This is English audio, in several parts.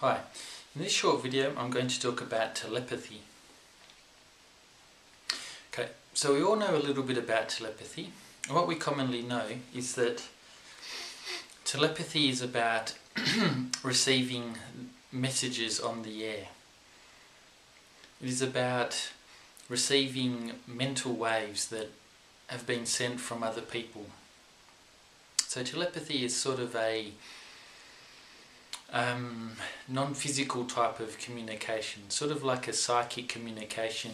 Hi, in this short video I'm going to talk about telepathy. Okay, so we all know a little bit about telepathy. What we commonly know is that telepathy is about receiving messages on the air. It is about receiving mental waves that have been sent from other people. So telepathy is sort of a non-physical type of communication, sort of like a psychic communication,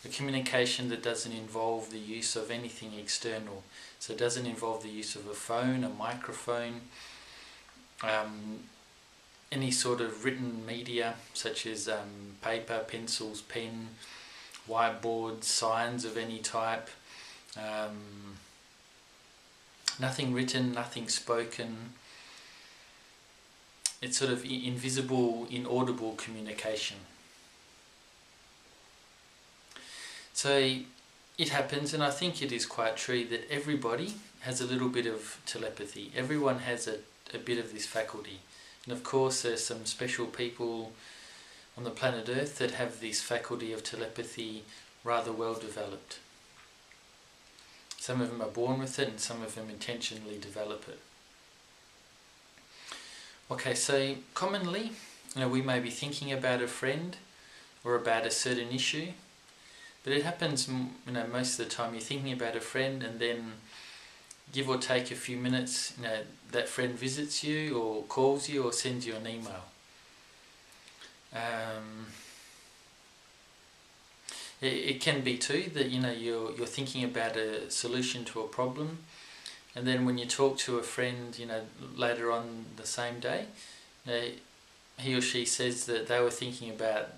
a communication that doesn't involve the use of anything external. So it doesn't involve the use of a phone, a microphone, any sort of written media such as paper, pencils, pen, whiteboards, signs of any type. Nothing written, nothing spoken. It's sort of invisible, inaudible communication. So it happens, and I think it is quite true, that everybody has a little bit of telepathy. Everyone has a bit of this faculty. And of course there's some special people on the planet Earth that have this faculty of telepathy rather well developed. Some of them are born with it and some of them intentionally develop it. Okay, so commonly, we may be thinking about a friend or about a certain issue, but it happens, most of the time you're thinking about a friend, and then give or take a few minutes, that friend visits you or calls you or sends you an email. It can be too that you're thinking about a solution to a problem, and then when you talk to a friend, later on the same day, he or she says that they were thinking about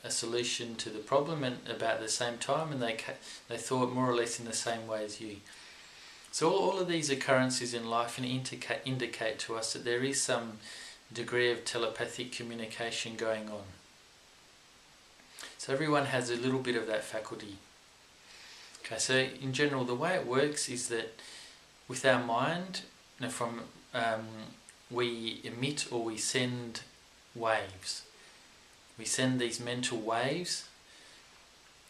a solution to the problem and about the same time, and they thought more or less in the same way as you. So all of these occurrences in life indicate to us that there is some degree of telepathic communication going on. So everyone has a little bit of that faculty. Okay, so in general the way it works is that with our mind, we emit or we send waves. We send these mental waves,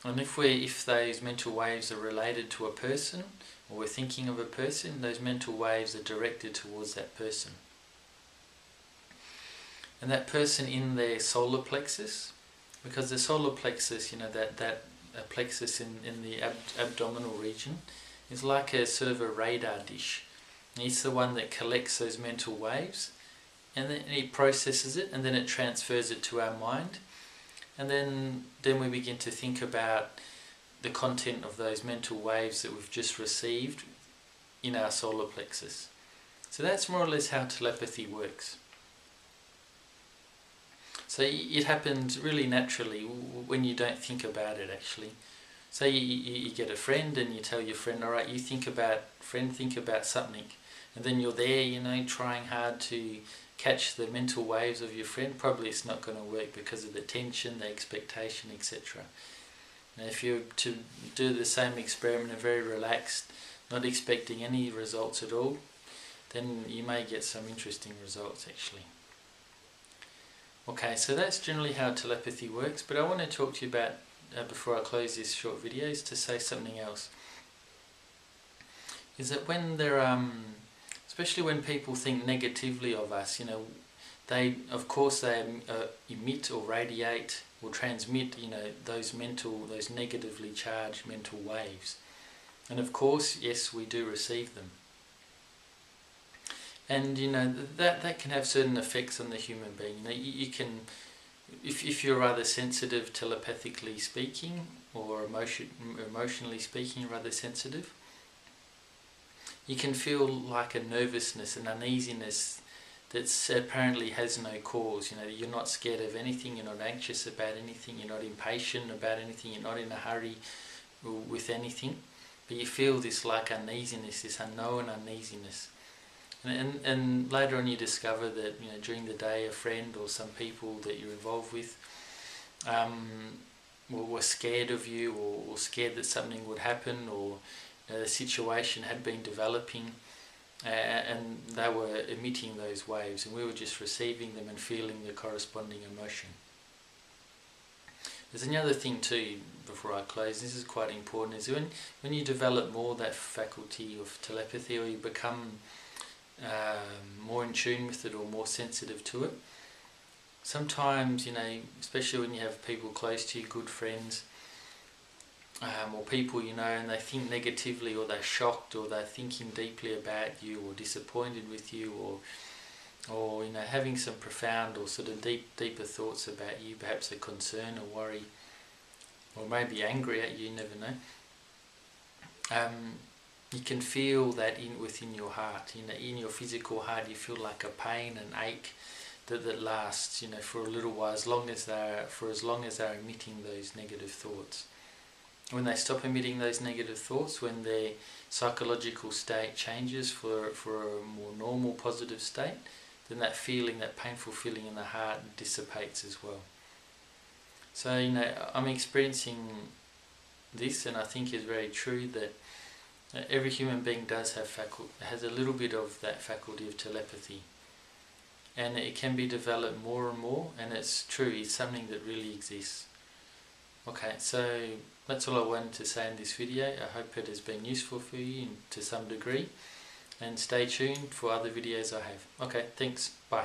and if those mental waves are related to a person, or we're thinking of a person, those mental waves are directed towards that person. And that person in their solar plexus, because the solar plexus, that plexus in the abdominal region, is like a sort of a radar dish. And it's the one that collects those mental waves, and then it processes it, and then it transfers it to our mind, and then we begin to think about the content of those mental waves that we've just received in our solar plexus. So that's more or less how telepathy works. So it happens really naturally when you don't think about it, actually. So you get a friend and you tell your friend, alright, you think about something, and then you're there, trying hard to catch the mental waves of your friend. Probably it's not going to work because of the tension, the expectation, etc. Now if you're to do the same experiment and very relaxed, not expecting any results at all, then you may get some interesting results actually. Okay, so that's generally how telepathy works, but I want to talk to you about, before I close this short video, is to say something else. Is that when especially when people think negatively of us, they emit or radiate or transmit, those negatively charged mental waves. And of course, yes, we do receive them. And that can have certain effects on the human being. You can, if you're rather sensitive telepathically speaking, or emotionally speaking rather sensitive, you can feel like a nervousness, an uneasiness that apparently has no cause. You're not scared of anything, you're not anxious about anything, you're not impatient about anything, you're not in a hurry with anything, but you feel this like uneasiness, this unknown uneasiness. And later on you discover that during the day a friend or some people that you're involved with were scared of you, or scared that something would happen, or the situation had been developing, and they were emitting those waves, and we were just receiving them and feeling the corresponding emotion. There's another thing too, before I close, this is quite important, is when you develop more that faculty of telepathy, or you become more in tune with it or more sensitive to it, sometimes, especially when you have people close to you, good friends, or people and they think negatively, or they're shocked, or they're thinking deeply about you, or disappointed with you, or having some profound or sort of deeper thoughts about you, perhaps a concern or worry, or maybe angry at you, never know. You can feel that within your heart, in your physical heart, you feel like a pain and ache that lasts, for a little while, as long as they're emitting those negative thoughts. When they stop emitting those negative thoughts, when their psychological state changes for a more normal, positive state, then that feeling, that painful feeling in the heart, dissipates as well. So, I'm experiencing this, and I think it's very true that every human being has a little bit of that faculty of telepathy, and it can be developed more and more, and it's true, it's something that really exists. Okay, so that's all I wanted to say in this video. I hope it has been useful for you to some degree, and stay tuned for other videos I have. Okay, thanks, bye.